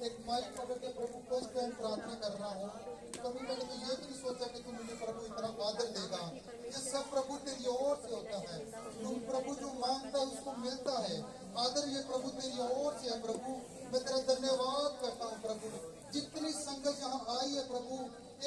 एक माइक पकड़ के प्रभु फर्स्ट टाइम प्रार्थना कर रहा हूँ। कभी मैंने तो ये भी नहीं सोचा कि तू मुझे प्रभु इतना आदर देगा। ये सब प्रभु तेरी ओर से होता है। तू प्रभु जो मांगता है उसको मिलता है। आदर ये प्रभु तेरी ओर से है। प्रभु मैं तेरा धन्यवाद करता हूँ प्रभु। जितनी संगत यहाँ आई है प्रभु,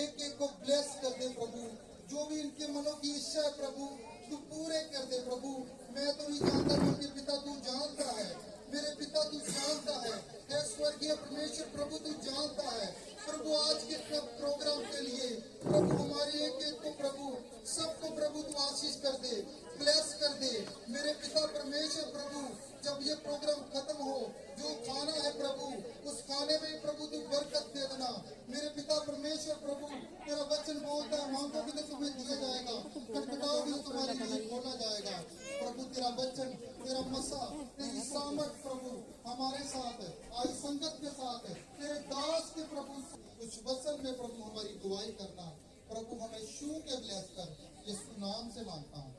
एक एक को ब्लेस कर दे प्रभु। जो भी इनके मनों की इच्छा है प्रभु तू पूरे कर दे प्रभु। मैं तो नहीं जानता हूँ कि पिता तू जानता है। मेरे पिता तू जानता है। हे स्वर्गीय परमेश्वर प्रभु तू जानता है। प्रभु आज के प्रोग्राम के लिए प्रभु हमारे एक एक को प्रभु सबको प्रभु तू आशीष कर दे, ब्लेस कर दे। मेरे पिता परमेश्वर प्रभु जब ये प्रोग्राम खत्म हो, जो खाना है प्रभु उस खाने में प्रभु तू बरकत दे देना। मेरे पिता परमेश्वर प्रभु तेरा वचन बोलता है, मांगोगे तो तुम्हें दिया जाएगा, खटखटाओगे तो तुम्हारे लिए खोला जाएगा। प्रभु तेरा वचन, तेरा मसा, तेरी सामर्थ प्रभु हमारे साथ है, आज संगत के साथ है। तेरे दास के प्रभु कुछ वचन में प्रभु हमारी दुआई करना। प्रभु हमें छू के ब्लेस कर, यीशु नाम से मांगता हूँ।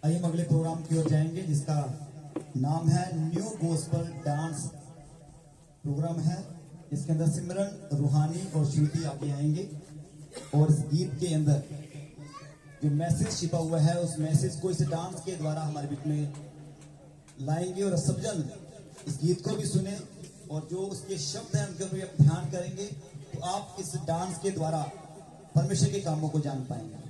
आइए हम अगले प्रोग्राम की ओर जाएंगे जिसका नाम है न्यू गॉस्पेल डांस प्रोग्राम है। इसके अंदर सिमरन, रूहानी और श्रुति आगे आएंगे और इस गीत के अंदर जो मैसेज छिपा हुआ है उस मैसेज को इस डांस के द्वारा हमारे बीच में लाएंगे और सब जन इस गीत को भी सुने और जो उसके शब्द हैं उनके ऊपर आप ध्यान करेंगे तो आप इस डांस के द्वारा परमेश्वर के कामों को जान पाएंगे।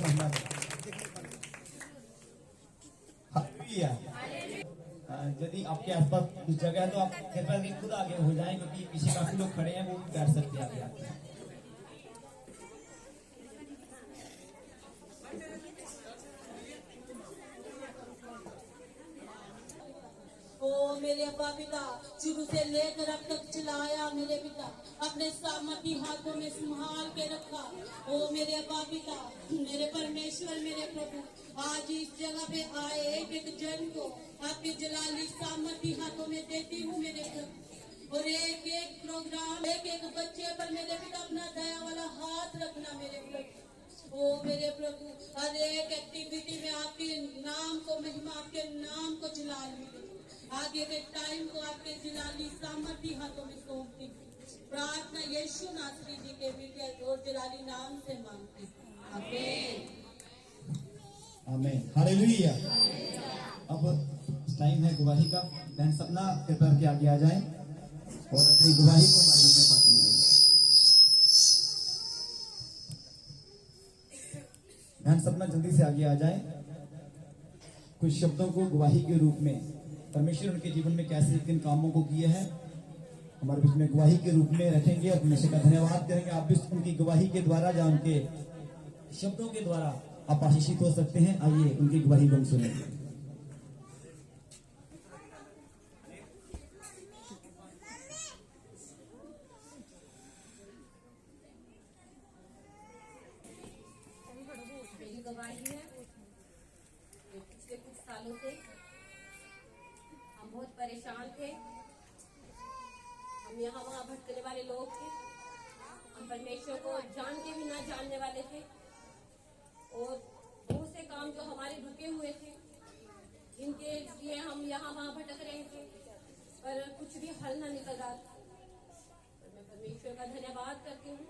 महिमा दें। हालेलुया। यदि आपके आसपास कुछ जगह है तो आप कृपया करके खुद आगे हो जाएं, क्योंकि पीछे काफी लोग खड़े हैं, वो बैठ सकते हैं आगे आके। ओ मेरे अब्बा पिता, शुरू से लेकर अब तक चलाया मेरे पिता, अपने सामर्थी हाथों में संभाल के रखा। ओ मेरे अब्बा पिता, मेरे परमेश्वर, मेरे प्रभु, आज इस जगह पे आए एक एक जन को आपके जलाली सामर्थी हाथों में देती हूँ मेरे प्रभु। और एक एक प्रोग्राम, एक एक बच्चे पर मेरे पिता अपना दया वाला हाथ रखना मेरे प्रभु। ओ मेरे प्रभु, हर एक एक्टिविटी में आपके नाम को महिमा, आपके नाम को जलाली, आगे के टाइम को आपके जलाली सामर्थी हाथों में सौंपती हूँ। प्रार्थना यीशु नासरी जी के बेटे और जलाली नाम से मांगती हूँ, आमीन। आमीन, हालेलुया। अब टाइम है गवाही का। बहन सपना कृपया करके आगे आ जाएं और अपनी गवाही को हमारे बीच में बांटेंगे। बहन सपना जल्दी से आगे आ जाएं। कुछ शब्दों को गवाही के रूप में परमेश्वर उनके जीवन में कैसे किन कामों को किए हैं हमारे बीच में गवाही के रूप में रखेंगे और परमेश्वर का धन्यवाद करेंगे। आप भी उनकी गवाही के द्वारा या उनके शब्दों के द्वारा आप आशीषित हो सकते हैं। आइए उनकी गवाही को हम सुनेंगे। मेरी गवाही है कि पिछले कुछ सालों से हम बहुत परेशान थे। हम यहाँ वहाँ भटकने वाले लोग थे। हम परमेश्वर को जान के भी ना जानने वाले थे और बहुत से काम जो हमारे रुके हुए थे, जिनके लिए हम यहाँ वहाँ भटक रहे थे, पर कुछ भी हल ना निकल रहा था। तो मैं परमेश्वर का धन्यवाद करती हूँ।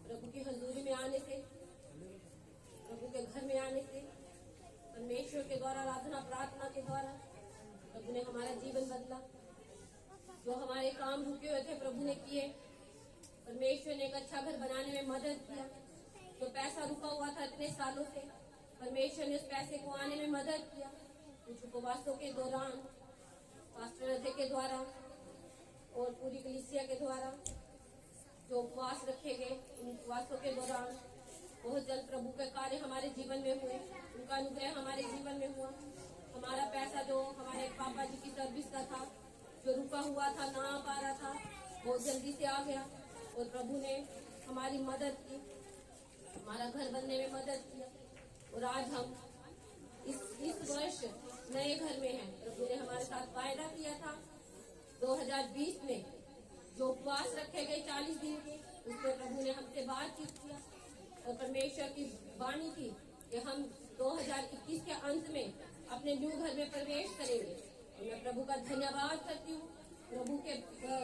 प्रभु की हजूरी में आने से, प्रभु के घर में आने से, परमेश्वर के द्वारा आराधना प्रार्थना के द्वारा प्रभु ने हमारा जीवन बदला। जो हमारे काम रुके हुए थे प्रभु ने किए। परमेश्वर ने एक अच्छा घर बनाने में मदद किया। जो पैसा रुका हुआ था इतने सालों से, परमेश्वर ने उस पैसे को आने में मदद किया। कुछ उपवासों के दौरान, पास्टर अजय के द्वारा और पूरी कलीसिया के द्वारा जो उपवास रखे गए, उन उपवासों के दौरान बहुत जल्द प्रभु के कार्य हमारे जीवन में हुए। उनका अनुग्रह हमारे जीवन में हुआ। हमारा पैसा जो हमारे पापा जी की सर्विस का था, जो रुका हुआ था, ना आ पा रहा था, बहुत जल्दी से आ गया और प्रभु ने हमारी मदद की, हमारा घर बनने में मदद किया। और आज हम इस वर्ष नए घर में हैं। प्रभु ने हमारे साथ वायदा किया था 2020 में जो उपवास रखे गए 40 दिन के, उसमें प्रभु ने हमसे बातचीत किया और परमेश्वर की वाणी थी कि हम 2021 के अंत में अपने न्यू घर में प्रवेश करेंगे। तो मैं प्रभु का धन्यवाद करती हूँ। प्रभु के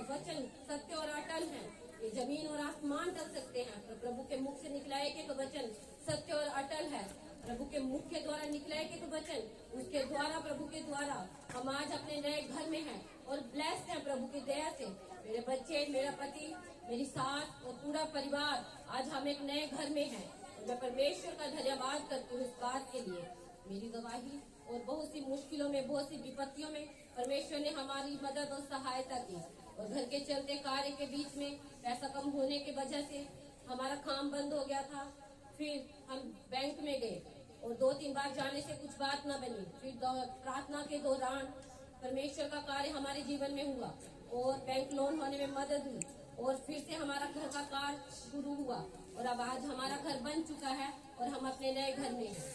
वचन सत्य और अटल हैं। ये जमीन और आसमान टल सकते हैं, पर प्रभु के मुख से निकला एक वचन सत्य और अटल है। प्रभु के मुख के द्वारा निकला एक वचन, उसके द्वारा, प्रभु के द्वारा हम आज अपने नए घर में हैं और ब्लेस्ड हैं प्रभु की दया से। मेरे बच्चे, मेरा पति, मेरी सास और पूरा परिवार, आज हम एक नए घर में हैं। और मैं परमेश्वर का धन्यवाद करती हूँ इस बात के लिए। मेरी गवाही और बहुत सी मुश्किलों में, बहुत सी विपत्तियों में परमेश्वर ने हमारी मदद और सहायता की। और घर के चलते कार्य के बीच में पैसा कम होने की वजह से हमारा काम बंद हो गया था। फिर हम बैंक में गए और 2-3 बार जाने से कुछ बात न बनी। फिर प्रार्थना के दौरान परमेश्वर का कार्य हमारे जीवन में हुआ और बैंक लोन होने में मदद हुई और फिर से हमारा घर का कार्य शुरू हुआ और अब आज हमारा घर बन चुका है और हम अपने नए घर में हैं।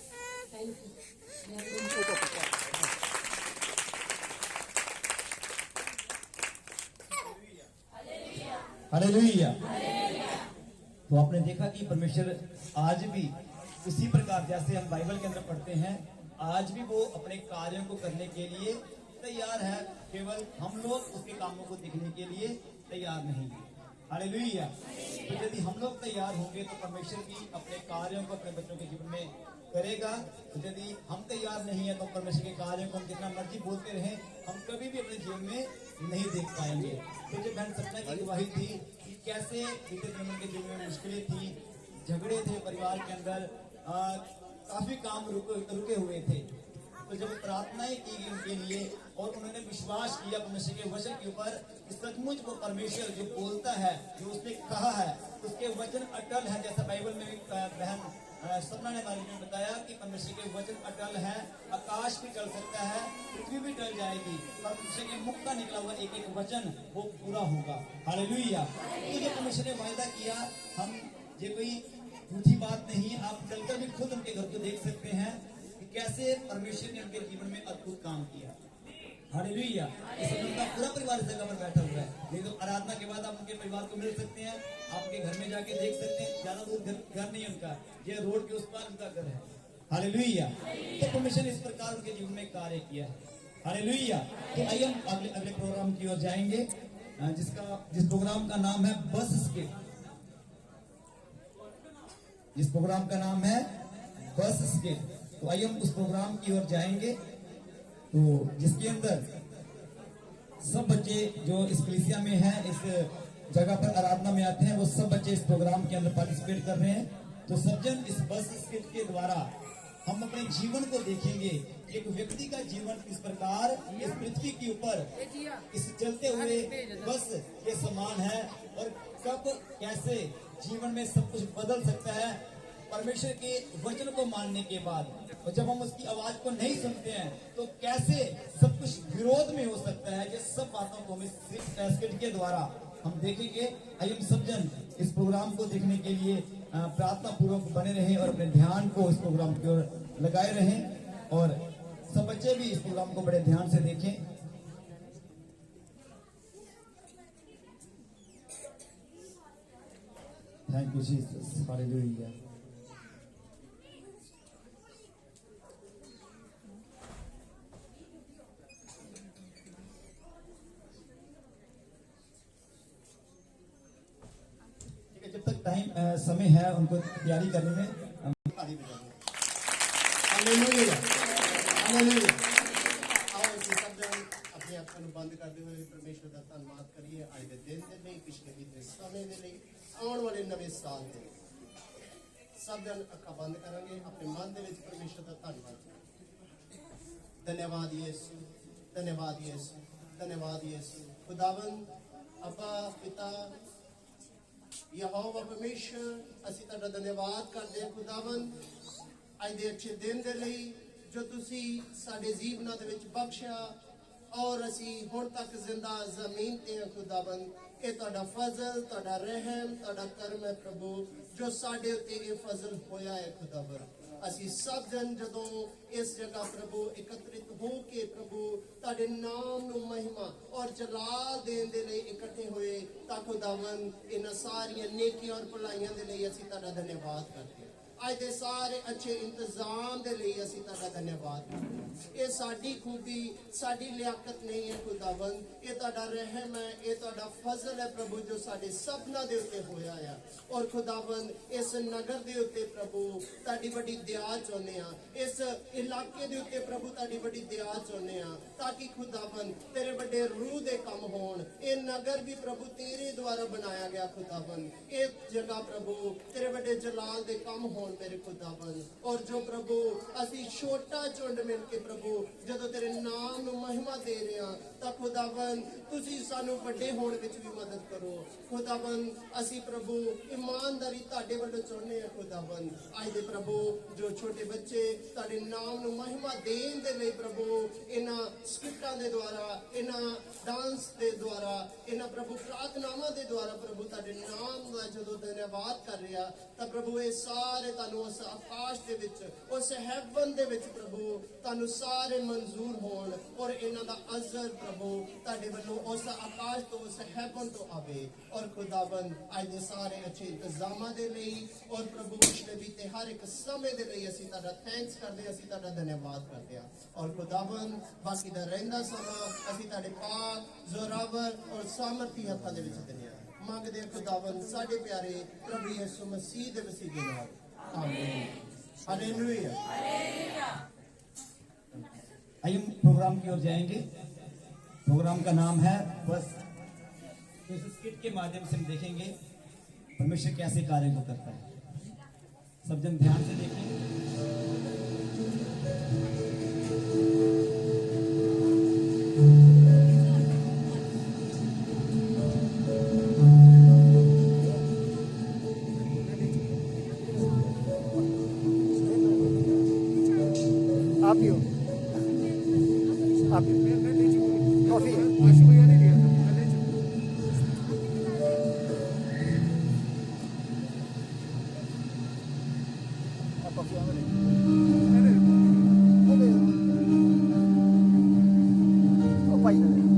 Thank you. हालेलुया। तो आपने देखा कि परमेश्वर आज भी उसी प्रकार जैसे हम बाइबल के अंदर पढ़ते हैं, आज भी वो अपने कार्यों को करने के लिए तैयार है। केवल हम लोग उसके कामों को देखने के लिए तैयार नहीं है। हालेलुया। तो यदि हम लोग तैयार होंगे तो परमेश्वर भी अपने कार्यों को अपने बच्चों के जीवन में करेगा। तो यदि हम तैयार नहीं है तो परमेश्वर के कार्यों को हम जितना मर्जी बोलते रहे, हम कभी भी अपने जीवन में नहीं देख पाएंगे। तो जो बहन सपना की गवाही थी कि कैसे बीते दिनों के जीवन में मुश्किलें थी, झगड़े थे परिवार के अंदर, काफी काम रुके हुए थे। तो जब प्रार्थनाएं की गई उनके लिए और उन्होंने विश्वास किया परमेश्वर के वचन के ऊपर, सचमुच वो परमेश्वर जो बोलता है, जो उसने कहा है, उसके वचन अटल है। जैसा बाइबल में भी बहन सपना ने हमारे में बताया कि परमेश्वर के वचन अटल है, आकाश भी टल सकता है, पृथ्वी भी टल जाएगी, पर परमेश्वर के मुख का निकला हुआ एक एक वचन वो पूरा होगा। हालेलुया। तो जो परमेश्वर ने वायदा किया, हम ये कोई झूठी बात नहीं, आप चलकर भी खुद उनके घर को देख सकते हैं कि कैसे परमेश्वर ने उनके जीवन में अद्भुत काम किया। हालेलुया। इस उनका पूरा परिवार इस जगह पर बैठा हुआ है। नहीं तो आराधना के बाद आप उनके परिवार को मिल सकते हैं, आपके घर में जाके देख सकते हैं। ज्यादा दूर घर नहीं उनका, ये रोड के उस पार उनका घर है। हालेलुया। तो परमेश्वर ने इस प्रकार उनके जीवन में कार्य किया है। हालेलुया। तो आइए हम अगले प्रोग्राम की ओर जाएंगे, जिस प्रोग्राम का नाम है बस स्किट। जिस प्रोग्राम का नाम है बस स्किट। तो आइए हम उस प्रोग्राम की ओर जाएंगे, तो जिसके अंदर सब बच्चे जो इस कलीसिया में हैं, इस जगह पर आराधना में आते हैं, वो सब बच्चे इस प्रोग्राम के अंदर पार्टिसिपेट कर रहे हैं। तो सब जन इस बस स्किट के द्वारा हम अपने जीवन को देखेंगे, एक व्यक्ति का जीवन किस प्रकार इस पृथ्वी के ऊपर इस चलते हुए बस के समान है और कब कैसे जीवन में सब कुछ बदल सकता है परमेश्वर के वचन को मानने के बाद। और जब हम उसकी आवाज को नहीं सुनते हैं तो कैसे सब कुछ विरोध में हो सकता है। ये सब बातों को हम इस स्किट के द्वारा हम देखेंगे। आइए हम सब जन इस प्रोग्राम को देखने के लिए प्रार्थना पूर्वक बने रहें और अपने ध्यान को इस प्रोग्राम की ओर लगाए रहें, और सब बच्चे भी इस प्रोग्राम को बड़े ध्यान से देखें। Thank you Jesus. हालेलुया। जब तक टाइम समय है उनको तैयारी करने में हालेलुया। हालेलुया। आओ ਅਸੀਂ ਸਭ ਜਣ ਆਪਣੇ ਅੱਖਾਂ ਨੂੰ ਬੰਦ ਕਰਦੇ ਹੋਏ ਪਰਮੇਸ਼ਵਰ ਦਾ ਧੰਨਵਾਦ ਕਰੀਏ ਅੱਜ ਦੇ ਦਿਨ ਦੇ ਲਈ, ਪਿਛਲੇ ਬੀਤੇ ਸਮੇਂ ਦੇ ਲਈ, ਆਉਣ ਵਾਲੇ ਨਵੇਂ ਸਾਲ ਦੇ ਲਈ। ਸਭ ਜਣ ਅੱਖਾਂ ਬੰਦ ਕਰਾਂਗੇ, ਆਪਣੇ ਮਨ ਦੇ ਵਿੱਚ ਪਰਮੇਸ਼ਵਰ ਦਾ ਧੰਨਵਾਦ ਕਰਾਂਗੇ। ਧੰਨਵਾਦ ਯਿਸੂ, ਧੰਨਵਾਦ ਯਿਸੂ, ਧੰਨਵਾਦ ਯਿਸੂ। ਖੁਦਾਵੰਦ ਅੱਬਾ ਪਿਤਾ ਯਹੋਵਾ ਪਰਮੇਸ਼ਵਰ, ਅਸੀਂ ਤੁਹਾਡਾ ਧੰਨਵਾਦ ਕਰਦੇ ਹਾਂ ਖੁਦਾਵੰਦ ਅੱਜ ਦੇ ਅੱਛੇ ਦਿਨ ਦੇ ਲਈ ਜੋ ਤੁਸੀਂ ਸਾਡੇ ਜੀਵਨਾਂ ਦੇ ਵਿੱਚ ਬਖਸ਼ਿਆ ਔਰ ਅਸੀਂ ਹੁਣ ਤੱਕ ਜ਼ਿੰਦਾ ਜ਼ਮੀਨ ਤੇ ਹਾਂ ਖੁਦਾਵੰਦ। ਇਹ ਤੁਹਾਡਾ ਫਜ਼ਲ, ਤੁਹਾਡਾ ਰਹਿਮ, ਤੁਹਾਡਾ ਕਰਮ ਹੈ ਪ੍ਰਭੂ, ਜੋ ਸਾਡੇ ਉੱਤੇ ਇਹ ਫਜ਼ਲ ਹੋਇਆ ਹੈ ਖੁਦਾਵੰਦ। ਅਸੀਂ ਸਭ ਜਨ ਜਦੋਂ ਇਸ ਜਗ੍ਹਾ ਪ੍ਰਭੂ ਇਕੱਤਰਿਤ ਹੋ ਕੇ ਪ੍ਰਭੂ ਤੁਹਾਡੇ ਨਾਮ ਨੂੰ ਮਹਿਮਾ ਔਰ ਜਲਾਲ ਦੇਣ ਦੇ ਲਈ ਇਕੱਠੇ ਹੋਏ ਤਾਂ ਖੁਦਾਵੰਦ ਇਹਨਾਂ ਸਾਰੀਆਂ ਨੇਕੀਆਂ ਔਰ ਭਲਾਈਆਂ ਦੇ ਲਈ ਅਸੀਂ ਤੁਹਾਡਾ ਧੰਨਵਾਦ ਕਰਦੇ ਹਾਂ। ਅੱਜ ਦੇ ਸਾਰੇ ਅੱਛੇ ਇੰਤਜ਼ਾਮ ਦੇ ਲਈ ਅਸੀਂ ਤੁਹਾਡਾ ਧੰਨਵਾਦ ਕਰਦੇ ਹਾਂ। ਇਹ ਸਾਡੀ ਖੂਬੀ, ਸਾਡੀ ਲਿਆਕਤ ਨਹੀਂ ਹੈ ਖੁਦਾਵੰਦ, ਇਹ ਤੁਹਾਡਾ ਰਹਿਮ ਹੈ, ਇਹ ਤੁਹਾਡਾ ਫਜ਼ਲ ਹੈ ਪ੍ਰਭੂ, ਜੋ ਸਾਡੇ ਸਭਨਾਂ ਦੇ ਉੱਤੇ ਹੋਇਆ ਆ। ਔਰ ਖੁਦਾਵੰਦ ਇਸ ਨਗਰ ਦੇ ਉੱਤੇ ਪ੍ਰਭੂ ਤੁਹਾਡੀ ਵੱਡੀ ਦਇਆ ਚਾਹੁੰਦੇ ਆ, ਇਸ ਇਲਾਕੇ ਦੇ ਉੱਤੇ ਪ੍ਰਭੂ ਤੁਹਾਡੀ ਵੱਡੀ ਦਇਆ ਚਾਹੁੰਦੇ ਆ, ਤਾਂ ਕਿ ਖੁਦਾਵੰਦ ਤੇਰੇ ਵੱਡੇ ਰੂਹ ਦੇ ਕੰਮ ਹੋਣ। ਇਹ ਨਗਰ ਵੀ ਪ੍ਰਭੂ ਤੇਰੇ ਦੁਆਰਾ ਬਣਾਇਆ ਗਿਆ ਖੁਦਾਵੰਦ, ਇਹ ਜਗ੍ਹਾ ਪ੍ਰਭੂ ਤੇਰੇ ਵੱਡੇ ਜਲਾਲ ਦੇ ਕੰਮ ਹੋਣ ਮੇਰੇ ਖੁਦਾਵੰਦ। ਔਰ ਜੋ ਪ੍ਰਭੂ ਅਸੀਂ ਛੋਟਾ ਝੁੰਡ ਮਿਲ ਕੇ ਪ੍ਰਭੂ ਜਦੋਂ ਤੇਰੇ ਨਾਮ ਨੂੰ ਮਹਿਮਾ ਦੇ ਰਹੇ ਹਾਂ ਤਾਂ ਖੁਦਾਵੰਦ ਤੁਸੀਂ ਸਾਨੂੰ ਵੱਡੇ ਹੋਣ ਵਿੱਚ ਵੀ ਮਦਦ ਕਰੋ ਖੁਦਾਵੰਦ। ਅਸੀਂ ਪ੍ਰਭੂ ਇਮਾਨਦਾਰੀ ਤੁਹਾਡੇ ਵੱਲੋਂ ਚਾਹੁੰਦੇ ਹਾਂ ਖੁਦਾਵੰਦ। ਅੱਜ ਦੇ ਪ੍ਰਭੂ ਜੋ ਛੋਟੇ ਬੱਚੇ ਤੁਹਾਡੇ ਨਾਮ ਨੂੰ ਮਹਿਮਾ ਦੇਣ ਦੇ ਲਈ ਪ੍ਰਭੂ ਇਹਨਾਂ ਸਕਿੱਟਾਂ ਦੇ ਦੁਆਰਾ, ਇਹਨਾਂ ਡਾਂਸ ਦੇ ਦੁਆਰਾ, ਇਹਨਾਂ ਪ੍ਰਭੂ ਪ੍ਰਾਰਥਨਾਵਾਂ ਦੇ ਦੁਆਰਾ ਪ੍ਰਭੂ ਤੁਹਾਡੇ ਨਾਮ ਦਾ ਜਦੋਂ ਧੰਨਵਾਦ ਕਰ ਰਿਹਾ ਤਾਂ ਪ੍ਰਭੂ ਇਹ ਸਾਰੇ ਤੁਹਾਨੂੰ ਉਸ ਆਕਾਸ਼ ਦੇ ਵਿੱਚ, ਉਸ ਹੈਵਨ ਦੇ ਵਿੱਚ ਪ੍ਰਭੂ ਤੁਹਾਨੂੰ ਸਾਰੇ ਮਨਜ਼ੂਰ ਹੋਣ ਔਰ ਇਹਨਾਂ ਦਾ ਅਜ਼ਰ ਪ੍ਰਭੂ ਤੁਹਾਡੇ ਵੱਲੋਂ ਉਸ ਆਕਾਸ਼ ਤੋਂ, ਉਸ ਹੈਵਨ ਤੋਂ ਆਵੇ। ਔਰ ਖੁਦਾਵੰਦ ਅੱਜ ਦੇ ਸਾਰੇ ਅੱਛੇ ਇੰਤਜ਼ਾਮਾਂ ਦੇ ਲਈ ਔਰ ਪ੍ਰਭੂ ਪਿਛਲੇ ਬੀਤੇ ਹਰ ਇੱਕ ਸਮੇਂ ਦੇ ਲਈ ਅਸੀਂ ਤੁਹਾਡਾ ਥੈਂਕਸ ਕਰਦੇ ਹਾਂ, ਅਸੀਂ ਤੁਹਾਡਾ ਧੰਨਵਾਦ ਕਰਦੇ ਹਾਂ। ਔਰ ਖੁਦਾਵੰਦ ਬਾਕੀ ਦਾ ਰਹਿੰਦਾ ਸਮਾਂ ਅਸੀਂ ਤੁਹਾਡੇ ਪਾਕ, ਜ਼ੋਰਾਵਰ ਔਰ ਸਾਮਰਥੀ ਹੱਥਾਂ ਦੇ ਵਿੱਚ ਦਿੰਦੇ ਹਾਂ। ਮੰਗਦੇ ਹਾਂ ਖੁਦਾਵੰਦ ਸਾਡੇ ਪਿਆਰੇ ਪ੍ਰਭੂ ਯਿਸੂ ਮਸੀਹ ਦੇ ਵਸੀਲੇ ਨਾਲ, आमीन। हालेलुया। आइए हम प्रोग्राम की ओर जाएंगे। प्रोग्राम का नाम है बस। तो इस स्किट के माध्यम से हम देखेंगे परमेश्वर कैसे कार्य को करता है। सब जन ध्यान से देखें। आप भी हो आप कॉफी है आशु भैया ने लिया था मैं ले चुका आप कॉफी आवे ओ भाई